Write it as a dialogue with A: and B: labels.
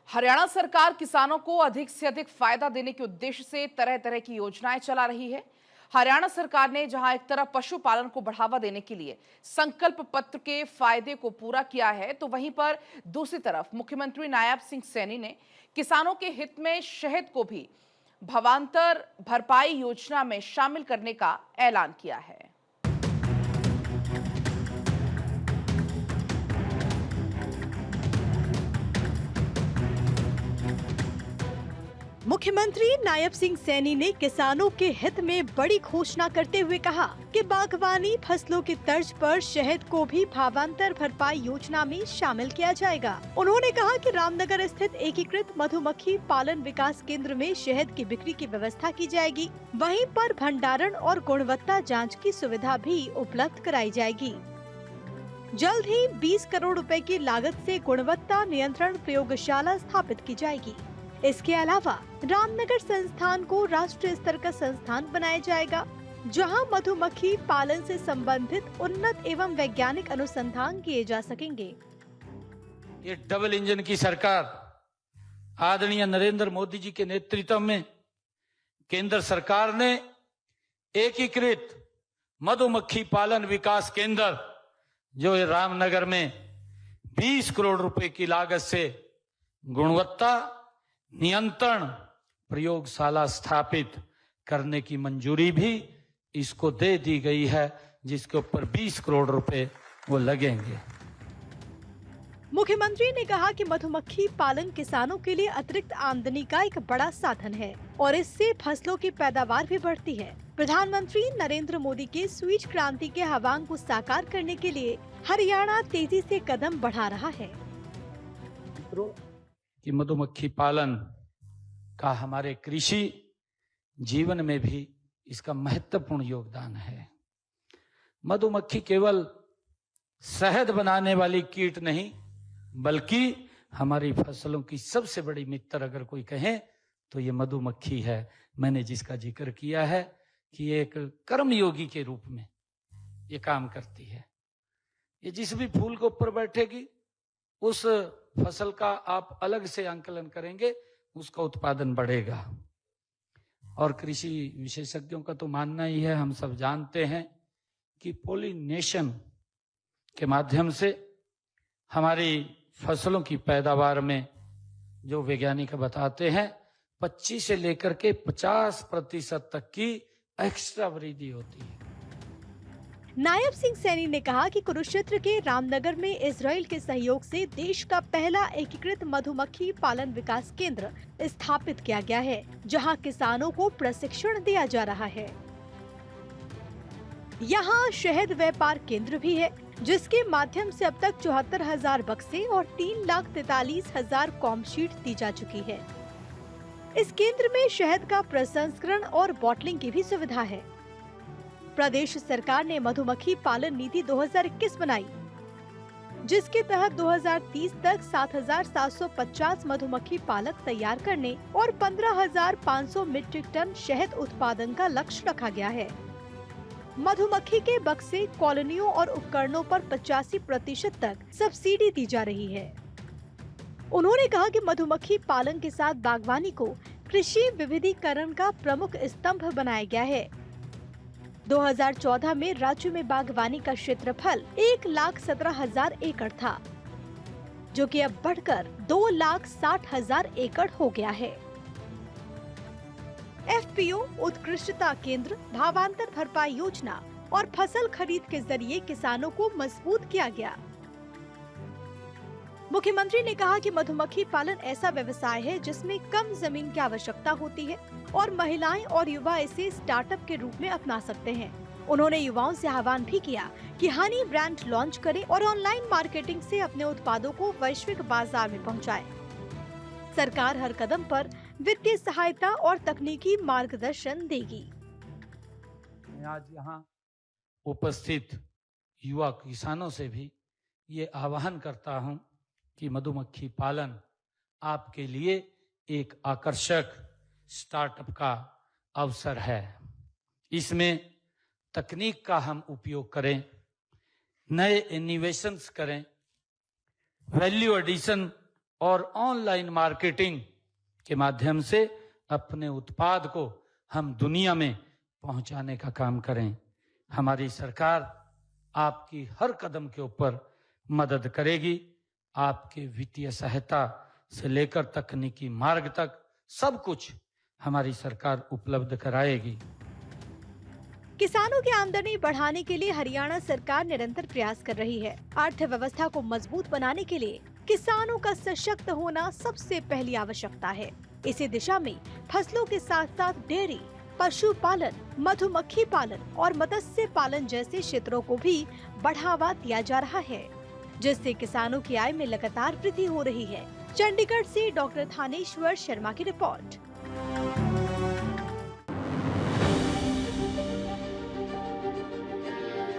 A: हरियाणा सरकार किसानों को अधिक से अधिक फायदा देने के उद्देश्य से तरह तरह की योजनाएं चला रही है। हरियाणा सरकार ने जहां एक तरफ पशुपालन को बढ़ावा देने के लिए संकल्प पत्र के फायदे को पूरा किया है, तो वहीं पर दूसरी तरफ मुख्यमंत्री नायब सिंह सैनी ने किसानों के हित में शहद को भी भावांतर भरपाई योजना में शामिल करने का ऐलान किया है।
B: मुख्यमंत्री नायब सिंह सैनी ने किसानों के हित में बड़ी घोषणा करते हुए कहा कि बागवानी फसलों की तर्ज पर शहद को भी भावांतर भरपाई योजना में शामिल किया जाएगा। उन्होंने कहा कि रामनगर स्थित एकीकृत मधुमक्खी पालन विकास केंद्र में शहद की बिक्री की व्यवस्था की जाएगी। वहीं पर भंडारण और गुणवत्ता जाँच की सुविधा भी उपलब्ध कराई जाएगी। जल्द ही 20 करोड़ रुपए की लागत से गुणवत्ता नियंत्रण प्रयोगशाला स्थापित की जाएगी। इसके अलावा रामनगर संस्थान को राष्ट्रीय स्तर का संस्थान बनाया जाएगा, जहां मधुमक्खी पालन से संबंधित उन्नत एवं वैज्ञानिक अनुसंधान किए जा सकेंगे।
C: ये डबल इंजन की सरकार आदरणीय नरेंद्र मोदी जी के नेतृत्व में केंद्र सरकार ने एकीकृत मधुमक्खी पालन विकास केंद्र जो रामनगर में 20 करोड़ रुपए की लागत से गुणवत्ता नियंत्रण प्रयोगशाला स्थापित करने की मंजूरी भी इसको दे दी गई है, जिसके ऊपर 20 करोड़ रुपए वो लगेंगे।
B: मुख्यमंत्री ने कहा कि मधुमक्खी पालन किसानों के लिए अतिरिक्त आमदनी का एक बड़ा साधन है और इससे फसलों की पैदावार भी बढ़ती है। प्रधानमंत्री नरेंद्र मोदी के स्वीट क्रांति के आह्वान को साकार करने के लिए हरियाणा तेजी से कदम बढ़ा रहा है।
C: कि मधुमक्खी पालन का हमारे कृषि जीवन में भी इसका महत्वपूर्ण योगदान है। मधुमक्खी केवल शहद बनाने वाली कीट नहीं, बल्कि हमारी फसलों की सबसे बड़ी मित्र अगर कोई कहे तो ये मधुमक्खी है। मैंने जिसका जिक्र किया है कि एक कर्मयोगी के रूप में ये काम करती है। ये जिस भी फूल के ऊपर बैठेगी उस फसल का आप अलग से आंकलन करेंगे, उसका उत्पादन बढ़ेगा। और कृषि विशेषज्ञों का तो मानना ही है, हम सब जानते हैं कि पोलिनेशन के माध्यम से हमारी फसलों की पैदावार में जो वैज्ञानिक बताते हैं 25 से लेकर के 50% तक की एक्स्ट्रा वृद्धि होती है।
B: नायब सिंह सैनी ने कहा कि कुरुक्षेत्र के रामनगर में इजराइल के सहयोग से देश का पहला एकीकृत मधुमक्खी पालन विकास केंद्र स्थापित किया गया है, जहां किसानों को प्रशिक्षण दिया जा रहा है। यहां शहद व्यापार केंद्र भी है, जिसके माध्यम से अब तक 74,000 बक्से और 3,43,000 कॉम शीट दी जा चुकी है। इस केंद्र में शहद का प्रसंस्करण और बॉटलिंग की भी सुविधा है। प्रदेश सरकार ने मधुमक्खी पालन नीति 2021 बनाई, जिसके तहत 2030 तक 7,750 मधुमक्खी पालक तैयार करने और 15,500 मीट्रिक टन शहद उत्पादन का लक्ष्य रखा गया है। मधुमक्खी के बक्से, कॉलोनियों और उपकरणों पर 85% तक सब्सिडी दी जा रही है। उन्होंने कहा कि मधुमक्खी पालन के साथ बागवानी को कृषि विविधीकरण का प्रमुख स्तंभ बनाया गया है। 2014 में राज्य में बागवानी का क्षेत्रफल 1,17,000 एकड़ था, जो कि अब बढ़कर 2,60,000 एकड़ हो गया है। एफपीओ, उत्कृष्टता केंद्र, भावांतर भरपाई योजना और फसल खरीद के जरिए किसानों को मजबूत किया गया। मुख्यमंत्री ने कहा कि मधुमक्खी पालन ऐसा व्यवसाय है जिसमें कम जमीन की आवश्यकता होती है और महिलाएं और युवा इसे स्टार्टअप के रूप में अपना सकते हैं। उन्होंने युवाओं से आह्वान भी किया कि हनी ब्रांड लॉन्च करें और ऑनलाइन मार्केटिंग से अपने उत्पादों को वैश्विक बाजार में पहुंचाएं। सरकार हर कदम पर वित्तीय सहायता और तकनीकी मार्गदर्शन देगी।
C: आज यहाँ उपस्थित युवा किसानों से भी ये आह्वान करता हूँ कि मधुमक्खी पालन आपके लिए एक आकर्षक स्टार्टअप का अवसर है। इसमें तकनीक का हम उपयोग करें, नए इनोवेशंस करें, वैल्यू एडिशन और ऑनलाइन मार्केटिंग के माध्यम से अपने उत्पाद को हम दुनिया में पहुंचाने का काम करें। हमारी सरकार आपकी हर कदम के ऊपर मदद करेगी। आपके वित्तीय सहायता से लेकर तकनीकी मार्ग तक सब कुछ हमारी सरकार उपलब्ध कराएगी।
B: किसानों की आमदनी बढ़ाने के लिए हरियाणा सरकार निरंतर प्रयास कर रही है। अर्थव्यवस्था को मजबूत बनाने के लिए किसानों का सशक्त होना सबसे पहली आवश्यकता है। इसी दिशा में फसलों के साथ साथ डेयरी, पशुपालन, मधुमक्खी पालन और मत्स्य पालन जैसे क्षेत्रों को भी बढ़ावा दिया जा रहा है, जिससे किसानों की आय में लगातार वृद्धि हो रही है। चंडीगढ़ से डॉक्टर थानेश्वर शर्मा की रिपोर्ट।